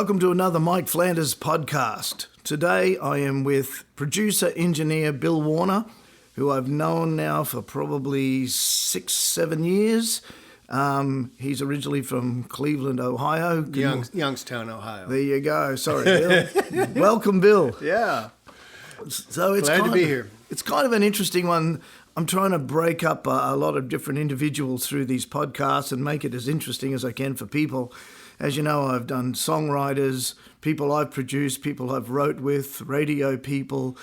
Welcome to another Mike Flanders podcast. Today I am with producer-engineer Bill Warner, who I've known now for probably 6-7 years. He's originally from Cleveland, Ohio. Youngstown, Ohio. There you go. Sorry, Bill. Welcome, Bill. Yeah. So it's Glad to be here. It's kind of an interesting one. I'm trying to break up a lot of different individuals through these podcasts and make it as interesting as I can for people. As you know, I've done songwriters, people I've produced, people I've wrote with, radio people,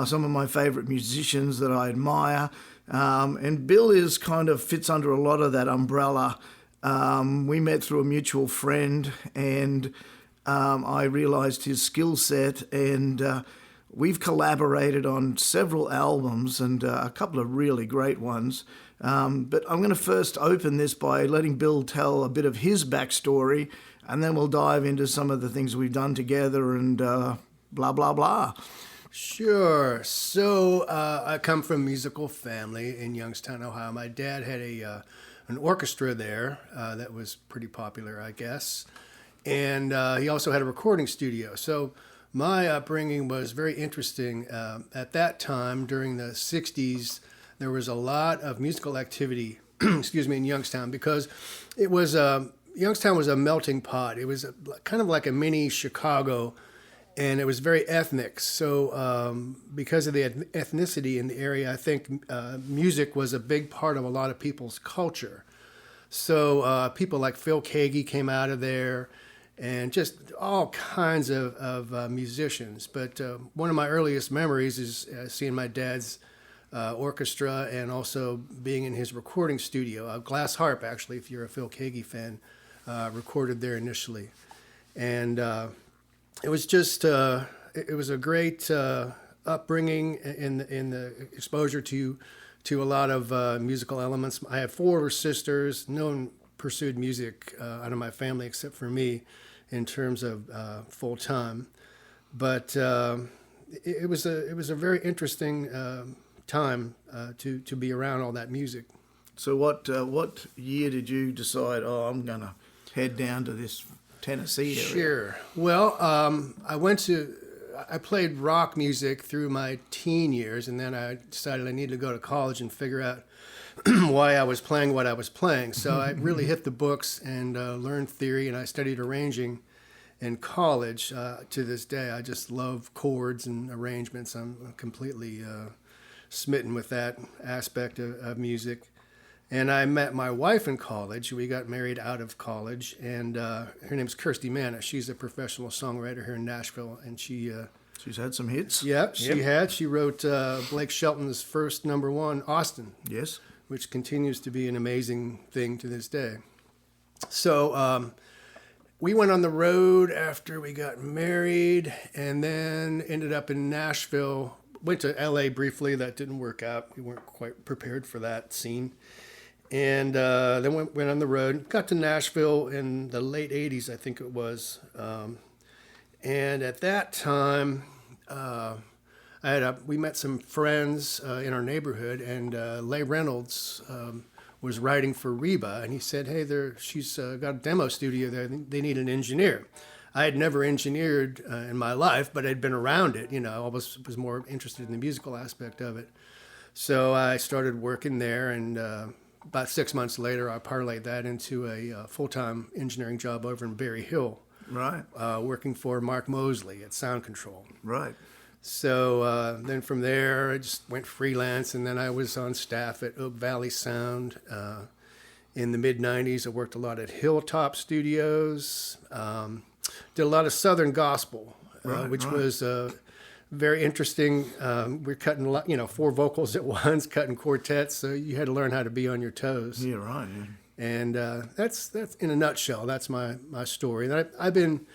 some of my favourite musicians that I admire. And Bill is kind of fits under a lot of that umbrella. We met through a mutual friend, and I realised his skill set, and we've collaborated on several albums and a couple of really great ones. But I'm going to first open this by letting Bill tell a bit of his backstory, and then we'll dive into some of the things we've done together and blah, blah, blah. Sure. So I come from a musical family in Youngstown, Ohio. My dad had an orchestra there that was pretty popular, I guess. And he also had a recording studio. So my upbringing was very interesting. At that time, during the 60s, there was a lot of musical activity, in Youngstown, because it was Youngstown was a melting pot. It was kind of like a mini Chicago, and it was very ethnic. So because of the ethnicity in the area, I think music was a big part of a lot of people's culture. So people like Phil Keaggy came out of there, and just all kinds of musicians. But one of my earliest memories is seeing my dad's orchestra and also being in his recording studio. Glass Harp, actually, if you're a Phil Keaggy fan, recorded there initially. And it was just, it was a great upbringing in the exposure to a lot of musical elements. I have 4 sisters. No one pursued music out of my family except for me in terms of full time. But it was a very interesting time to be around all that music. So what year did you decide, I'm going to head down to this Tennessee area? Sure. Well, I played rock music through my teen years, and then I decided I needed to go to college and figure out why I was playing what I was playing. So I really hit the books and learned theory, and I studied arranging in college. To this day, I just love chords and arrangements. I'm completely smitten with that aspect of music. And I met my wife in college. We got married out of college, and her name's Kirsty Manna. She's a professional songwriter here in Nashville, and she's had some hits. Yep, she had. She wrote Blake Shelton's first #1, Austin. Yes. Which continues to be an amazing thing to this day. So we went on the road after we got married, and then ended up in Nashville. Went to L.A. briefly. That didn't work out. We weren't quite prepared for that scene. And then went on the road. Got to Nashville in the late 80s, I think it was. And at that time, we met some friends in our neighborhood, and Leigh Reynolds was writing for Reba, and he said, hey, she's got a demo studio there. They need an engineer. I had never engineered in my life, but I'd been around it. I was more interested in the musical aspect of it. So I started working there, and about 6 months later, I parlayed that into a full-time engineering job over in Berry Hill. Right. Working for Mark Mosley at Sound Control. Right. So then from there, I just went freelance, and then I was on staff at Oak Valley Sound. In the mid-'90s, I worked a lot at Hilltop Studios. Did a lot of Southern gospel, which was very interesting. We're cutting 4 vocals at once, cutting quartets, so you had to learn how to be on your toes. Yeah, right. Yeah. And that's in a nutshell. That's my story. And I've been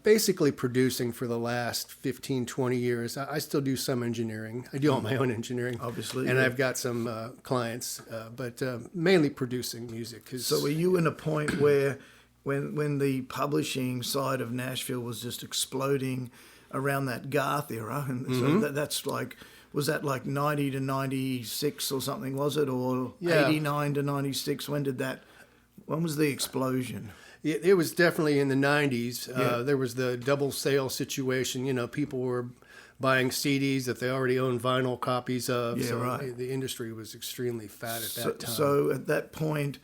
basically producing for the last 15, 20 years. I still do some engineering. I do all my own engineering, obviously, and yeah. I've got some clients, but mainly producing music. So were you in a point where, when the publishing side of Nashville was just exploding around that Garth era, and so that's like, was that like 90 to 96 or something, was it? Or 89 to 96? When was the explosion? It was definitely in the 90s. There was the double sale situation. You know, people were buying CDs that they already owned vinyl copies of. Yeah, so right. the industry was extremely fat at that time. So at that point,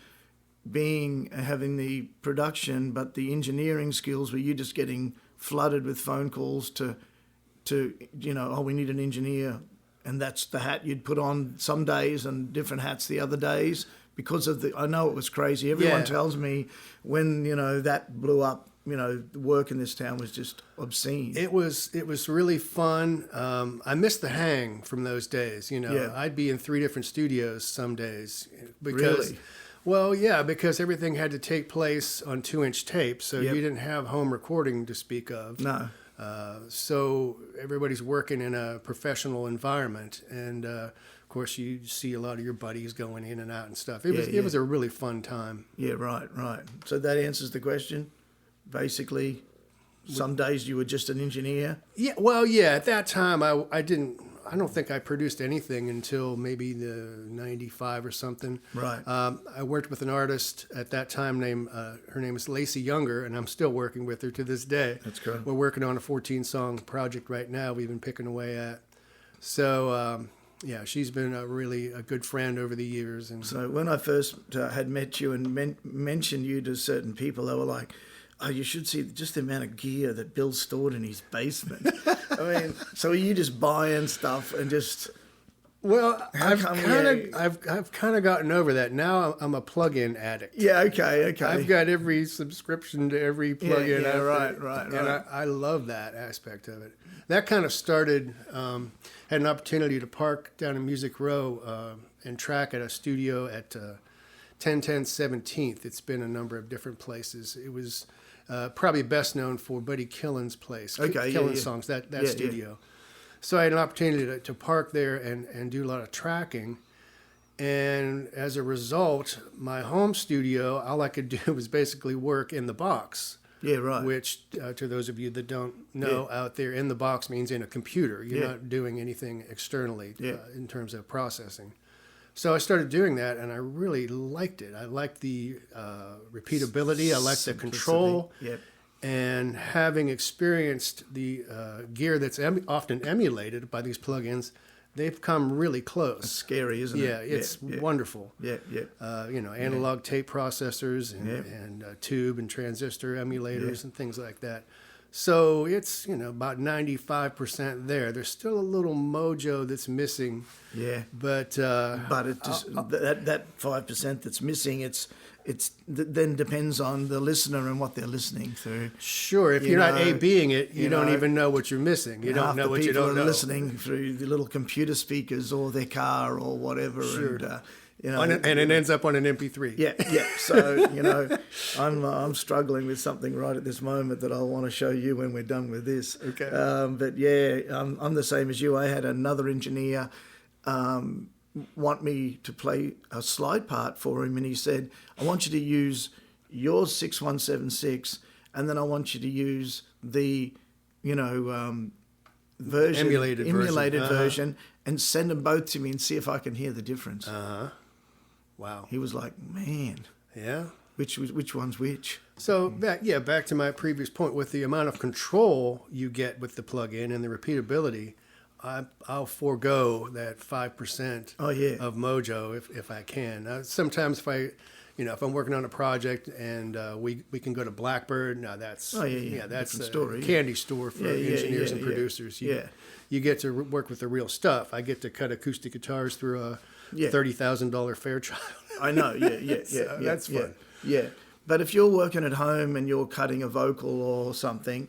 having the production, but the engineering skills, were you just getting flooded with phone calls to we need an engineer, and that's the hat you'd put on some days and different hats the other days because of I know it was crazy. Everyone tells me when that blew up, the work in this town was just obscene. It was really fun. I missed the hang from those days. I'd be in 3 different studios some days because. Really? Well, yeah, because everything had to take place on 2-inch tape, so you didn't have home recording to speak of. No. So everybody's working in a professional environment, and of course you see a lot of your buddies going in and out and stuff. It was a really fun time. Yeah, right. So that answers the question. Basically, some days you were just an engineer. Yeah, well, yeah. At that time, I don't think I produced anything until maybe the 95 or something. Right. I worked with an artist at that time named, her name is Lacey Younger, and I'm still working with her to this day. That's good. We're working on a 14-song project right now we've been picking away at. So, she's been a good friend over the years. And so when I first had met you and mentioned you to certain people, they were like, oh, you should see just the amount of gear that Bill stored in his basement. I mean, so are you just buying stuff and just... Well, I've kind of gotten over that. Now I'm a plug-in addict. Yeah, okay. I've got every subscription to every plug-in. Yeah, right. And I love that aspect of it. That kind of started, had an opportunity to park down in Music Row and track at a studio at 1010 17th. It's been a number of different places. It was probably best known for Buddy Killen's place. Okay, Killen's songs, that studio. Yeah. So I had an opportunity to park there and do a lot of tracking. And as a result, my home studio, all I could do was basically work in the box. Yeah, right. Which, to those of you that don't know out there, in the box means in a computer. You're not doing anything externally in terms of processing. So I started doing that, and I really liked it. I liked the repeatability. I liked the control. Yep. And having experienced the gear that's often emulated by these plugins, they've come really close. It's scary, isn't it? Yeah, it's wonderful. Yeah. Analog tape processors and tube and transistor emulators and things like that. So it's, about 95% there. There's still a little mojo that's missing. Yeah. But it just, that 5% that's missing, it then depends on the listener and what they're listening through. Sure. If you're not A-Bing it, you don't even know what you're missing. You don't know what you don't know. People are listening through the little computer speakers or their car or whatever. Sure. And, and it ends up on an MP3. Yeah. So, I'm struggling with something right at this moment that I'll want to show you when we're done with this. Okay. I'm the same as you. I had another engineer want me to play a slide part for him, and he said, I want you to use your 6176, and then I want you to use the, emulated version, and send them both to me and see if I can hear the difference. Wow. He was like, man. Yeah. Which one's which? So back to my previous point, with the amount of control you get with the plug-in and the repeatability, I'll forego that 5% of mojo if I can. Sometimes if I'm working on a project and we can go to Blackbird, now that's that's a story. Candy store for engineers and producers. You get to work with the real stuff. I get to cut acoustic guitars through a $30,000 Fairchild. I know. So that's fun. Yeah. But if you're working at home and you're cutting a vocal or something,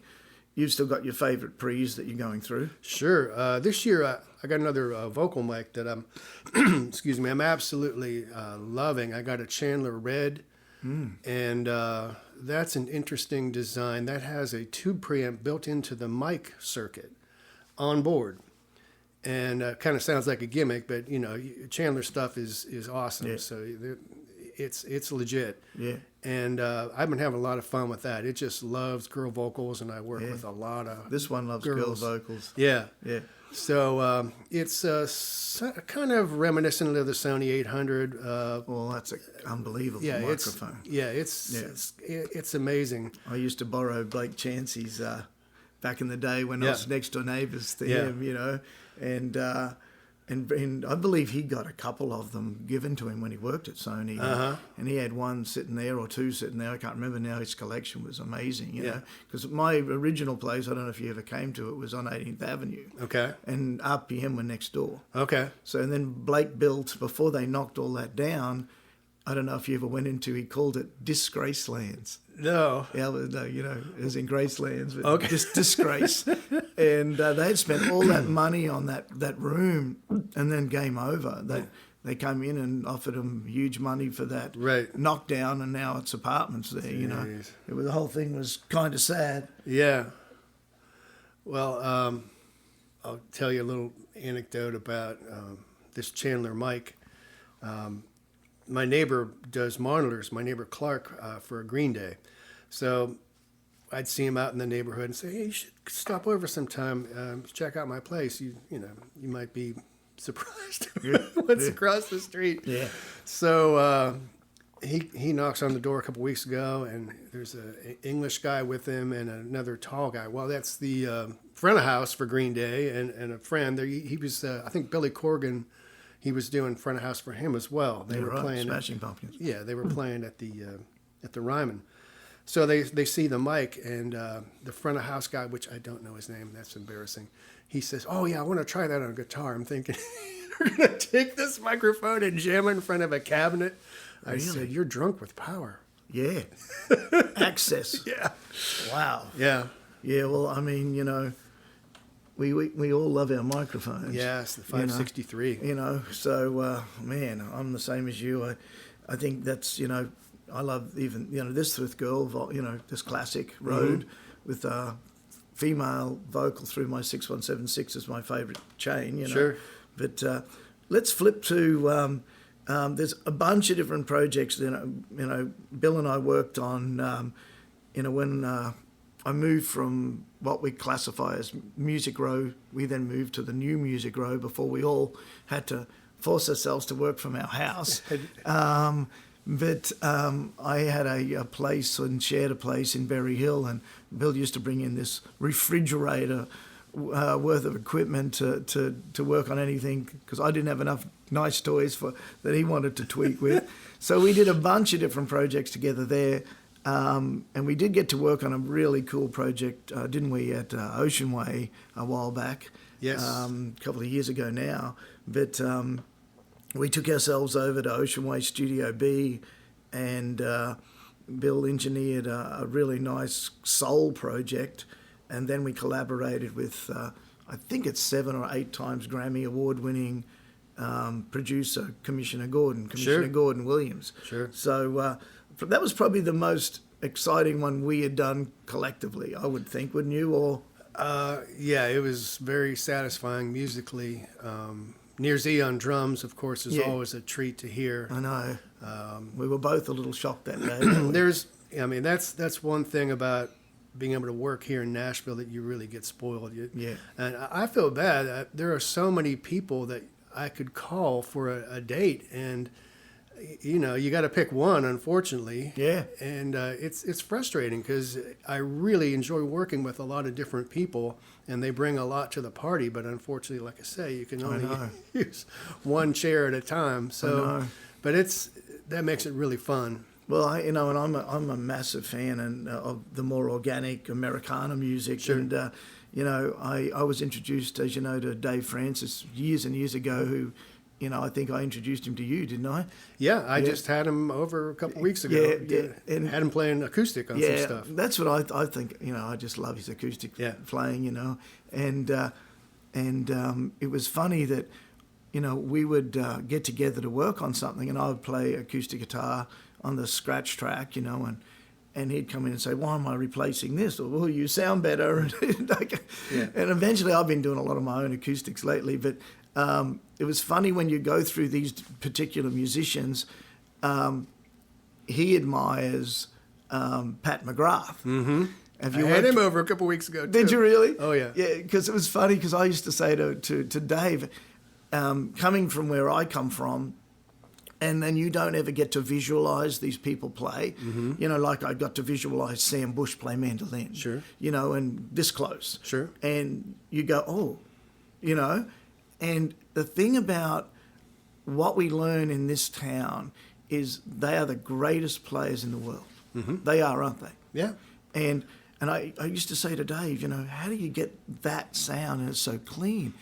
you've still got your favorite pre's that you're going through. Sure. This year I got another vocal mic that I'm, I'm absolutely loving. I got a Chandler Red, and that's an interesting design. That has a tube preamp built into the mic circuit on board. And kind of sounds like a gimmick, but Chandler stuff is awesome. Yeah. So it's legit. Yeah. And I've been having a lot of fun with that. It just loves girl vocals, and I work with a lot of This one loves girl vocals. Yeah. Yeah. So it's kind of reminiscent of the Sony 800. Well, that's an unbelievable Yeah, microphone. it's amazing. I used to borrow Blake Chansey's back in the day when I was next door neighbours to him, you know, and I believe he got a couple of them given to him when he worked at Sony, and he had one sitting there or two sitting there. I can't remember now. His collection was amazing, you know, because my original place, I don't know if you ever came to it, was on 18th Avenue. Okay. And RPM were next door. Okay. So and then Blake built, before they knocked all that down, I don't know if you ever went into, he called it Disgracelands. No. Yeah, no, you know, as in Gracelands, but disgrace. And they had spent all that money on that room, and then game over. They came in and offered them huge money for that knockdown, and now it's apartments there. Jeez. You know, the whole thing was kind of sad. Yeah. Well, I'll tell you a little anecdote about this Chandler mic. My neighbor does monitors, my neighbor Clark, for Green Day. So I'd see him out in the neighborhood and say, hey, you should stop over sometime, check out my place. You know, you might be surprised what's across the street. Yeah. So he knocks on the door a couple weeks ago, and there's an English guy with him and another tall guy. Well, that's the front of house for Green Day and a friend. There, he was, I think Billy Corgan, he was doing front of house for him as well. They were playing Smashing Pumpkins. Yeah, they were playing at the Ryman. So they see the mic, and the front of house guy, which I don't know his name, that's embarrassing. He says, "Oh yeah, I want to try that on a guitar." I'm thinking, "You're gonna take this microphone and jam it in front of a cabinet?" I said, "You're drunk with power." Yeah. Access. Yeah. Wow. Yeah. Yeah. Well, I mean, you know, we all love our microphones. Yes, the 563. You know, so man, I'm the same as you. I think that's, you know, I love even, you know, this with girl, you know, this classic Rode with female vocal through my 6176 is my favourite chain, you know. Sure. But let's flip to, there's a bunch of different projects, you know, Bill and I worked on, you know, when I moved from what we classify as Music Row, we then moved to the new Music Row before we all had to force ourselves to work from our house. But I had a place and shared a place in Berry Hill, and Bill used to bring in this refrigerator worth of equipment to work on anything, because I didn't have enough nice toys that he wanted to tweak with. So we did a bunch of different projects together there, and we did get to work on a really cool project, didn't we, at Ocean Way a while back? Yes. A couple of years ago now. But we took ourselves over to Ocean Way Studio B, and Bill engineered a really nice soul project, and then we collaborated with, I think it's 7 or 8 times Grammy award-winning producer, Commissioner Gordon Williams. Sure. So that was probably the most exciting one we had done collectively, I would think, wouldn't you? Or yeah, it was very satisfying musically. Near Z on drums, of course, is always a treat to hear. I know. We were both a little shocked that day. That's one thing about being able to work here in Nashville, that you really get spoiled. And I feel bad. There are so many people that I could call for a date, and you know, you got to pick one, unfortunately. Yeah. And it's frustrating, because I really enjoy working with a lot of different people, and they bring a lot to the party. But unfortunately, like I say, you can only use one chair at a time. So, but that makes it really fun. Well, you know, and I'm a massive fan of the more organic Americana music. Sure. And you know, I was introduced, as you know, to Dave Francis years and years ago, who, you know, I think I introduced him to you, didn't I? Yeah, I just had him over a couple of weeks ago. Yeah, and had him playing acoustic on some stuff. That's what I think. You know, I just love his acoustic playing. You know, and it was funny that, you know, we would get together to work on something, and I would play acoustic guitar on the scratch track, you know, and he'd come in and say, "Why am I replacing this?" Or, "Well, you sound better." And eventually, I've been doing a lot of my own acoustics lately, but. It was funny when you go through these particular musicians, he admires Pat McGrath. Mm-hmm. Have I you had worked- him over a couple weeks ago, too. Did you really? Oh, yeah. Yeah, because it was funny because I used to say to Dave, coming from where I come from, and then you don't ever get to visualize these people play. Mm-hmm. You know, like I got to visualize Sam Bush play mandolin. Sure. You know, and this close. Sure. And you go, oh, you know. And the thing about what we learn in this town is they are the greatest players in the world. Mm-hmm. They are, aren't they? Yeah. And I used to say to Dave, you know, how do you get that sound and it's so clean?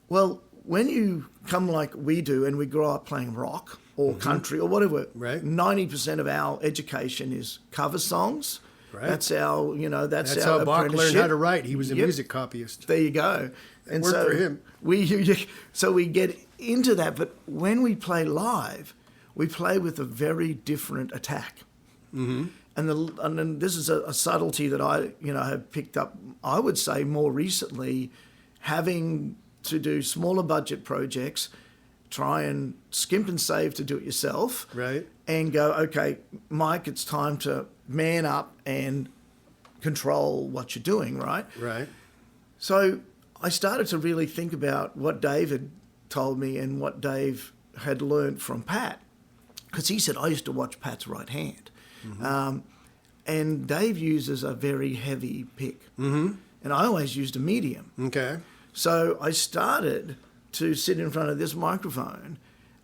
Well, when you come like we do and we grow up playing rock or country or whatever, Right. 90% of our education is cover songs. Right. That's our, you know, that's That's our how Bach learned apprenticeship. how to write. He was a Yep. music copyist. There you go. And worked so for him. So we get into that, but when we play live, we play with a very different attack. Mm-hmm. And then this is a subtlety that I, you know, have picked up, I would say more recently, having to do smaller budget projects, try and skimp and save to do it yourself. Right. And go, okay, Mike, it's time to man up and control what you're doing, right? Right. So I started to really think about what David told me and what Dave had learned from Pat. Because he said, I used to watch Pat's right hand. Mm-hmm. And Dave uses a very heavy pick. Mm-hmm. And I always used a medium. Okay. So I started to sit in front of this microphone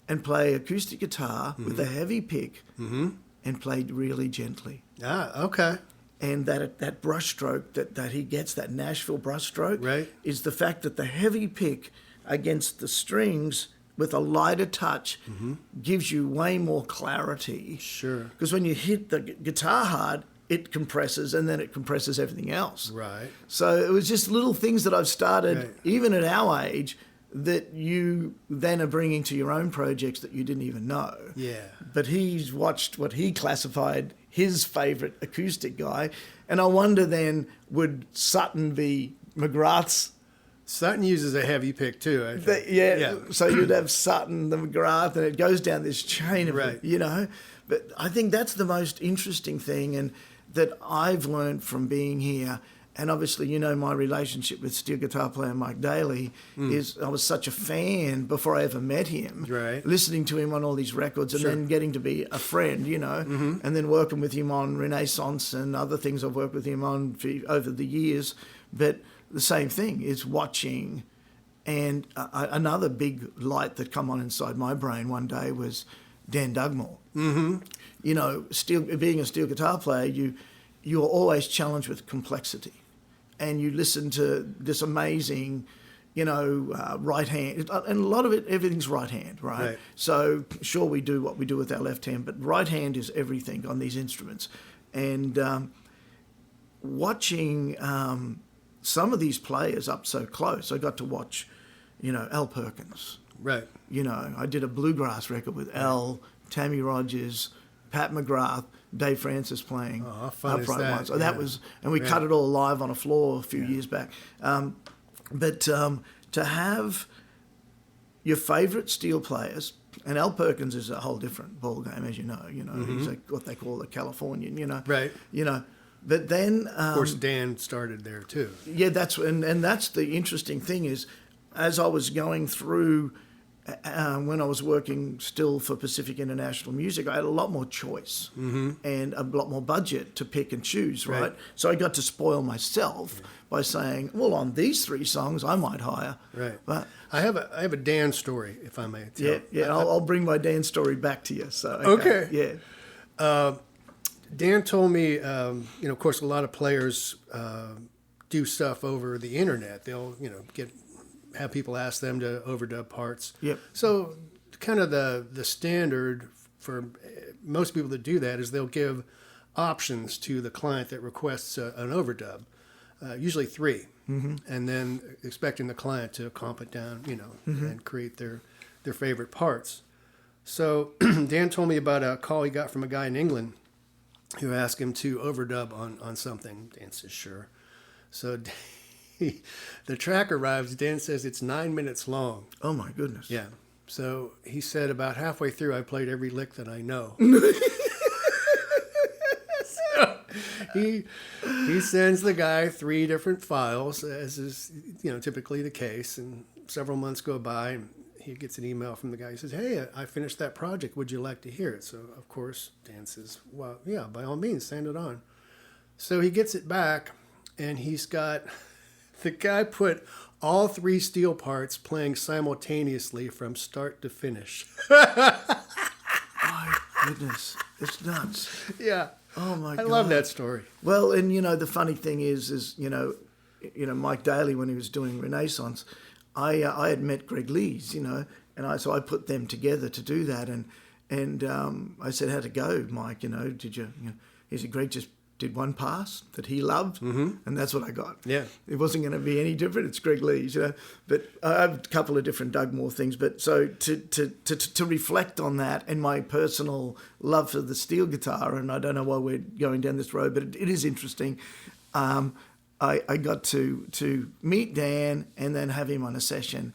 and play acoustic guitar with a heavy pick and played really gently. Ah, okay. And that brush stroke that he gets, that Nashville brush stroke, Right. is the fact that the heavy pick against the strings with a lighter touch gives you way more clarity. Sure. Because when you hit the guitar hard, it compresses and then it compresses everything else. Right. So it was just little things that I've started, Right. even at our age, that you then are bringing to your own projects that you didn't even know. Yeah. But he's watched what he classified his favourite acoustic guy, and I wonder then, would Sutton be McGrath's? Sutton uses a heavy pick too, I think. So you'd have Sutton, the McGrath, and it goes down this chain of, Right. you know. But I think that's the most interesting thing, and that I've learned from being here. And obviously, you know, my relationship with steel guitar player Mike Daly is I was such a fan before I ever met him. Right. Listening to him on all these records and Sure. then getting to be a friend, you know, and then working with him on Renaissance and other things I've worked with him on over the years. But the same thing is watching. And another big light that come on inside my brain one day was Dan Dugmore. Mm-hmm. You know, being a steel guitar player, you're always challenged with complexity. And you listen to this amazing, you know, right hand. And a lot of it, everything's right hand, right? So sure, we do what we do with our left hand, but right hand is everything on these instruments. And watching some of these players up so close, I got to watch, you know, Al Perkins. Right. You know, I did a bluegrass record with Al, Tammy Rogers, Pat McGrath, Dave Francis playing Oh, how fun is upright that? ones. So that Yeah. was, and we Yeah. cut it all live on a floor a few years back. But to have your favourite steel players, and Al Perkins is a whole different ball game, as you know. You know, he's like what they call a Californian. You know, Right. You know, but then Of course, Dan started there too. yeah, and that's the interesting thing is, as I was going through, when I was working still for Pacific International Music, I had a lot more choice and a lot more budget to pick and choose, right? Right. So I got to spoil myself by saying, well, on these 3 songs, I might hire. Right. But I have a Dan story, if I may tell. yeah, I'll bring my Dan story back to you. So Okay. yeah. Dan told me, of course, a lot of players do stuff over the internet. They'll, have people ask them to overdub parts. Yep. So kind of the standard for most people that do that is they'll give options to the client that requests an overdub, usually 3, and then expecting the client to comp it down, and create their favorite parts. So Dan told me about a call he got from a guy in England who asked him to overdub on something. Dan says, sure. So the track arrives. Dan says it's 9 minutes long. Oh, my goodness. Yeah. So he said about halfway through, I played every lick that I know. he sends the guy 3 different files, as is typically the case, and several months go by, and he gets an email from the guy. He says, "Hey, I finished that project. Would you like to hear it?" So of course Dan says, "Well, yeah, by all means, send it on." So he gets it back, and he's got the guy put all 3 steel parts playing simultaneously from start to finish. My goodness, it's nuts. Yeah. Oh my God. I love that story. Well, and the funny thing is Mike Daly, when he was doing Renaissance, I had met Greg Lees, and so I put them together to do that, and I said, "How'd it go, Mike? Did you?" He said, "Greg just did one pass that he loved, and that's what I got. Yeah, it wasn't going to be any different. It's Greg Lees, But I have a couple of different Doug Moore things. But so to reflect on that and my personal love for the steel guitar, and I don't know why we're going down this road, but it is interesting. I got to meet Dan and then have him on a session,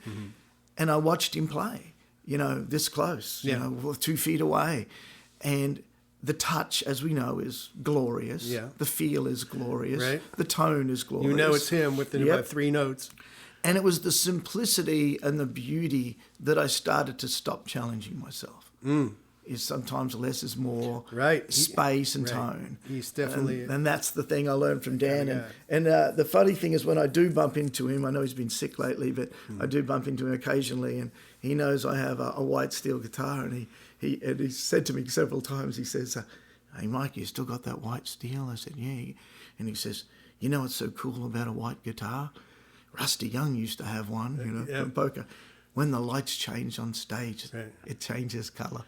and I watched him play. This close. 2 feet away, and the touch, as we know, is glorious. Yeah. The feel is glorious. Right. The tone is glorious. It's him within about 3 notes. And it was the simplicity and the beauty that I started to stop challenging myself. Is sometimes less is more. Right. Space and tone. He's definitely... And that's the thing I learned from Dan. Yeah. And the funny thing is when I do bump into him, I know he's been sick lately, but I do bump into him occasionally, and he knows I have a white steel guitar, and he said to me several times, he says, "Hey, Mike, you still got that white steel?" I said, "Yeah." And he says, "What's so cool about a white guitar? Rusty Young used to have one, from poker. When the lights change on stage, it changes colour,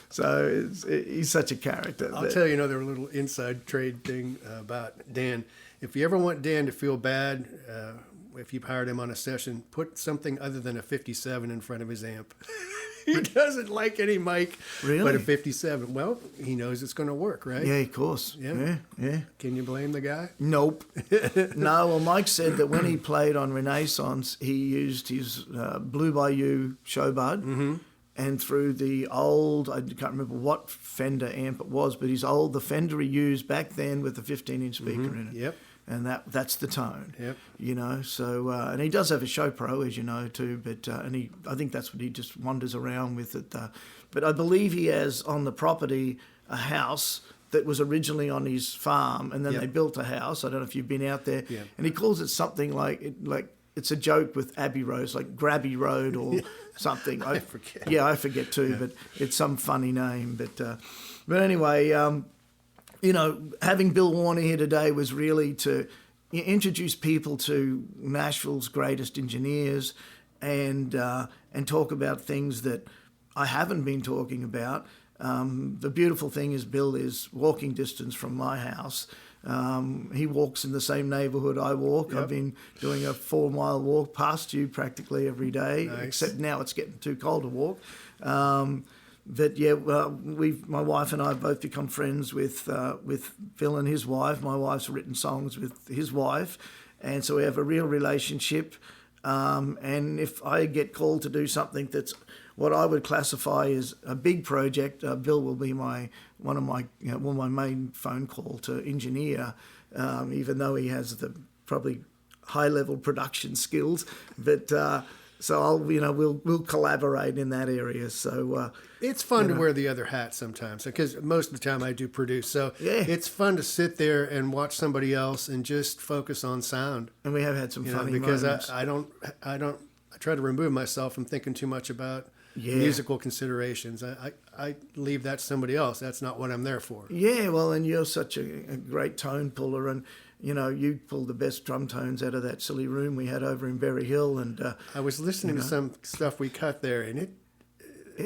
So he's such a character. I'll tell you another little inside trade thing about Dan. If you ever want Dan to feel bad, if you've hired him on a session, put something other than a 57 in front of his amp. He doesn't like any mic, but a 57. Well, he knows it's going to work, right? Yeah, of course. Yeah. Can you blame the guy? Nope. No, well, Mike said that when he played on Renaissance, he used his Blue Bayou Showbud, and through the old, I can't remember what Fender amp it was, but the Fender he used back then with the 15-inch speaker in it. Yep. And that's the tone. Yep. So and he does have a Show Pro, as you know, too. But I think that's what he just wanders around with it. But I believe he has on the property a house that was originally on his farm, and then they built a house. I don't know if you've been out there. Yeah. And he calls it something like it's a joke with Abbey Road, like Grabby Road or something. I forget. Yeah, I forget too. But it's some funny name. But anyway. Having Bill Warner here today was really to introduce people to Nashville's greatest engineers and talk about things that I haven't been talking about. The beautiful thing is Bill is walking distance from my house. He walks in the same neighbourhood I walk. I've been doing a 4-mile walk past you practically every day, except now it's getting too cold to walk. But my wife and I have both become friends with Phil and his wife. My wife's written songs with his wife, and so we have a real relationship. And if I get called to do something that's what I would classify as a big project, Bill will be one of my main phone call to engineer, even though he has the probably high level production skills, but. So we'll collaborate in that area. So it's fun to wear the other hat sometimes, because most of the time I do produce. So it's fun to sit there and watch somebody else and just focus on sound. And we have had some funny because moments. I try to remove myself from thinking too much about musical considerations. I leave that to somebody else. That's not what I'm there for. Yeah, well, and you're such a great tone puller, and you pulled the best drum tones out of that silly room we had over in Berry Hill. And I was listening to some stuff we cut there, and it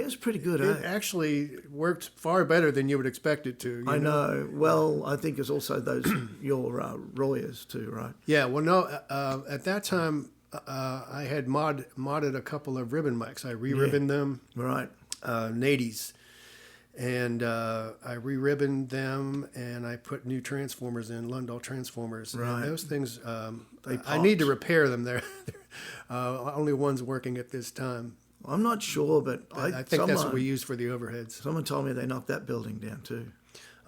was pretty good. It actually worked far better than you would expect it to. I know. Well, I think it's also those your Royers too, right? Yeah. Well, no. At that time, I had modded a couple of ribbon mics. I re-ribboned them. Right. Nadies. And I re-ribboned them, and I put new transformers in, Lundall transformers. Right. And those things, I need to repair them. They're only one's working at this time. I'm not sure, but I think that's what we use for the overheads. Someone told me they knocked that building down too.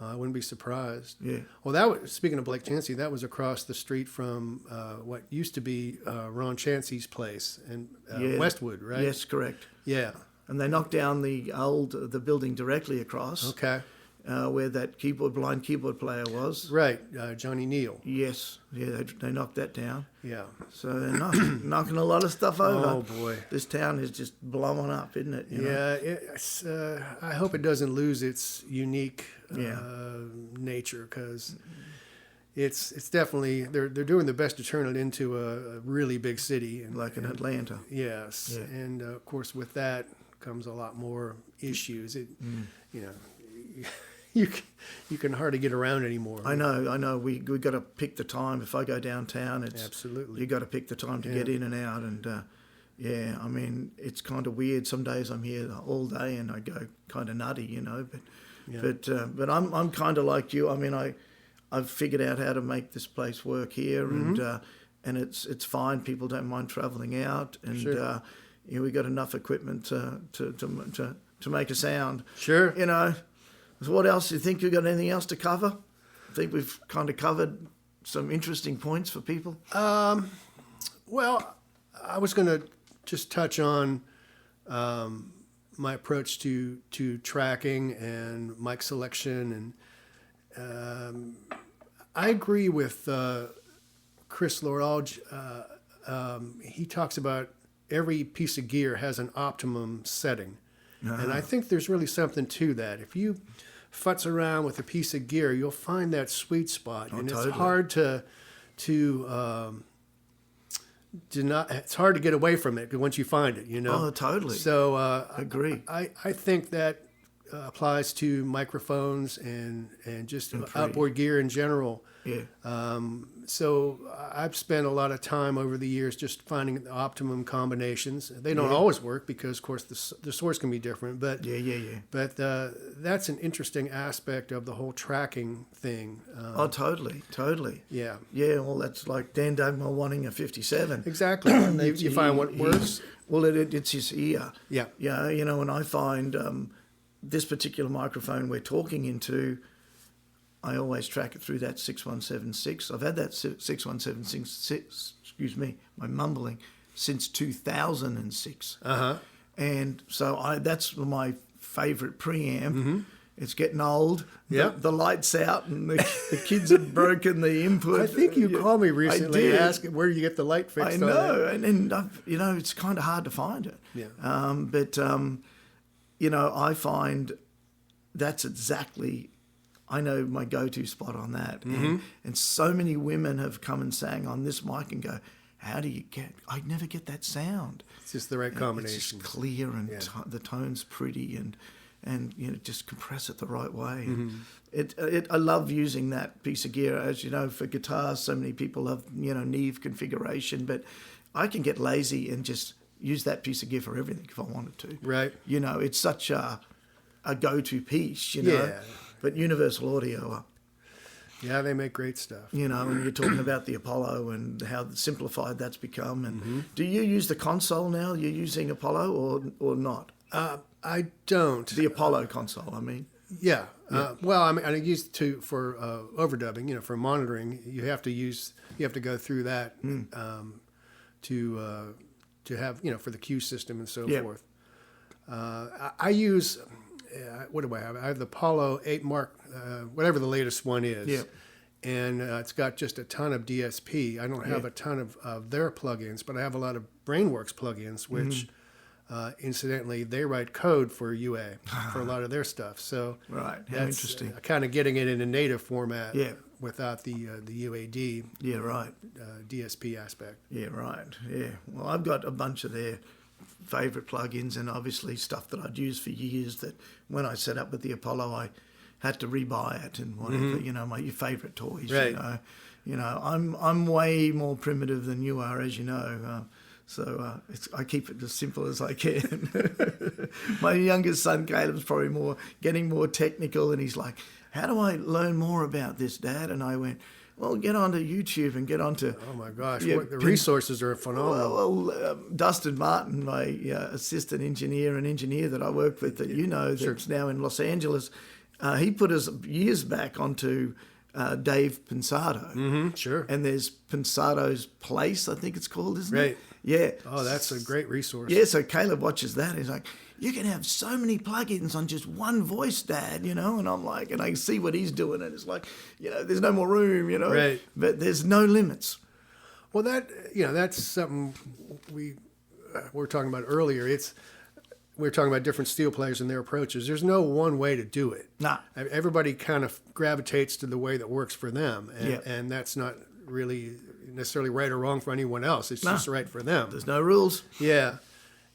I wouldn't be surprised. Yeah. Well, speaking of Blake Chansey, that was across the street from what used to be Ron Chansey's place in Westwood, right? Yes, correct. Yeah. And they knocked down the building directly across. Okay. Where that blind keyboard player was. Right, Johnny Neal. Yes, yeah, they knocked that down. Yeah. So they're knocking a lot of stuff over. Oh boy, this town is just blowing up, isn't it? You know? It's. I hope it doesn't lose its unique Yeah. nature, because it's definitely they're doing their best to turn it into a really big city, Like in Atlanta. Yes, Yeah. and of course with that comes a lot more issues. You know. You can hardly get around anymore. I know. We got to pick the time. If I go downtown, Absolutely. You got to pick the time to get in and out. And I mean, it's kind of weird. Some days I'm here all day and I go kind of nutty, you know. But I'm kind of like you. I mean, I've figured out how to make this place work here, and it's fine. People don't mind travelling out, and Sure. We got enough equipment to make a sound. Sure. You know. So what else? Do you think you've got anything else to cover? I think we've kind of covered some interesting points for people. Well, I was going to just touch on my approach to tracking and mic selection, and I agree with Chris Loralge. He talks about every piece of gear has an optimum setting, and I think there's really something to that. If you futz around with a piece of gear, you'll find that sweet spot, and totally. it's hard it's hard to get away from it once you find it, you know. Oh, totally. So agree. I think that applies to microphones and just And outboard gear in general. Yeah. So I've spent a lot of time over the years just finding the optimum combinations. They don't always work because, of course, the source can be different. But Yeah. But that's an interesting aspect of the whole tracking thing. Oh, totally. Yeah. Yeah, well, that's like Dan Dugmore wanting a 57. Exactly. you find what works. Well, it's his ear. Yeah. Yeah, you know, and I find this particular microphone we're talking into, I always track it through that 6176. I've had that 6176, excuse me, my mumbling, since 2006. Uh-huh. And so that's my favourite preamp. It's getting old. Yeah. The light's out and the kids have broken the input. I think you called me recently did. asking where you get the light fixed. I know, and it's kind of hard to find it. Yeah. But I find that's exactly, I know my go-to spot on that. And so many women have come and sang on this mic and go, how do you I never get that sound. It's just the right combination. It's just clear and the tone's pretty and just compress it the right way. I love using that piece of gear. As you know, for guitars, so many people have, Neve configuration, but I can get lazy and just use that piece of gear for everything if I wanted to. Right. It's such a go-to piece, Yeah. But Universal Audio, Yeah, they make great stuff. and you're talking about the Apollo and how simplified that's become. And do you use the console now? You're using Apollo or not? I don't. The Apollo console, I mean. Yeah. Well, I use it for overdubbing. For monitoring, you have to go through that to have for the cue system and so forth. I use what do I have? I have the Apollo 8 Mark, whatever the latest one is. Yeah. And it's got just a ton of DSP. I don't have a ton of their plugins, but I have a lot of Brainworks plugins, which incidentally, they write code for UA for a lot of their stuff. So Right, how that's interesting. Kind of getting it in a native format Yeah. without the UAD Yeah, right. DSP aspect. Yeah, right. Yeah. Well, I've got a bunch of their favourite plugins and obviously stuff that I'd used for years that when I set up with the Apollo, I had to rebuy it and whatever, my favourite toys, Right. I'm way more primitive than you are, as you know. So I keep it as simple as I can. My youngest son, Caleb's probably getting more technical, and he's like, how do I learn more about this, Dad? And I went, well, get onto YouTube and get onto... Oh, my gosh. The resources are phenomenal. Well, Dustin Martin, my assistant engineer and engineer that I work with that that's now in Los Angeles, He put us years back onto Dave Pensado. Mm-hmm, sure. And there's Pensado's Place, I think it's called, isn't Right. it? Yeah. Oh, that's a great resource. Yeah, so Caleb watches that. He's like, you can have so many plugins on just one voice, Dad, you know? And I'm like, and I see what he's doing, and it's like, you know, there's no more room, you know? Right. But there's no limits. Well, that's something we were talking about earlier. We were talking about different steel players and their approaches. There's no one way to do it. Nah. Everybody kind of gravitates to the way that works for them. And, Yeah. and that's not really necessarily right or wrong for anyone else. It's just right for them. There's no rules. Yeah.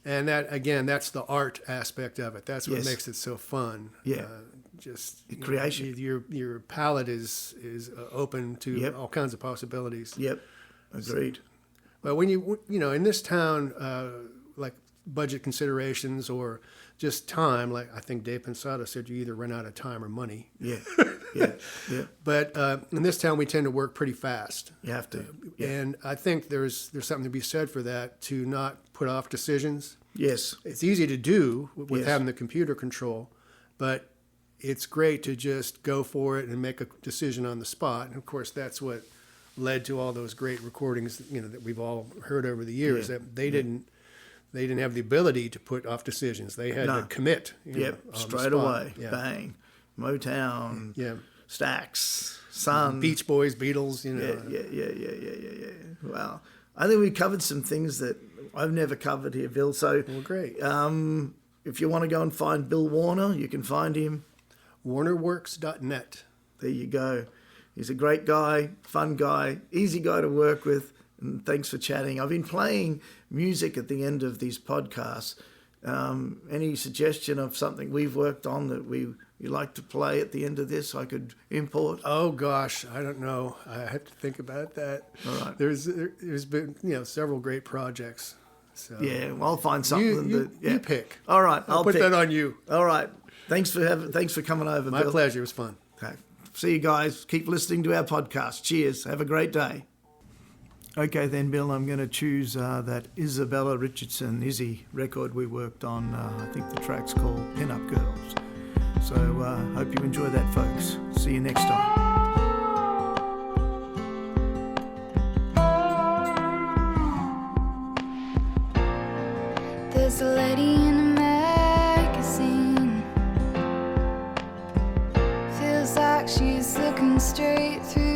And that's the art aspect of it. That's what Yes. makes it so fun. Yeah. Just Creation. Your palette is open to Yep. all kinds of possibilities. Yep. Agreed. But when in this town, like budget considerations or just time, like I think Dave Pensado said, you either run out of time or money. Yeah. Yeah. Yeah. But in this town, we tend to work pretty fast. You have to. Yeah. And I think there's something to be said for that, to not put off decisions. Yes. It's easy to do with Yes. having the computer control, but it's great to just go for it and make a decision on the spot. And of course, that's what led to all those great recordings, that we've all heard over the years. Yeah. That they didn't have the ability to put off decisions. They had No. to commit. Yep. On the Straight spot. away. Yeah. Bang. Motown. Yeah. Stax. Sun. Beach Boys, Beatles. Yeah. Wow. I think we covered some things that I've never covered here, Bill. So, Well, great. if you want to go and find Bill Warner, you can find him. WarnerWorks.net. There you go. He's a great guy, fun guy, easy guy to work with. And thanks for chatting. I've been playing music at the end of these podcasts. Any suggestion of something we've worked on that you like to play at the end of this I could import? Oh gosh, I don't know. I have to think about that. All right. There's been several great projects. So Yeah, well, I'll find something. you pick. All right, I'll put pick. that on you. All right. Thanks for coming over, My Bill. pleasure. It was fun. Okay. See you guys. Keep listening to our podcast. Cheers. Have a great day. Okay, then, Bill, I'm going to choose that Isabella Richardson Izzy record we worked on. I think the track's called Pin-Up Girls. So hope you enjoy that, folks. See you next time. There's a lady in a magazine. Feels like she's looking straight through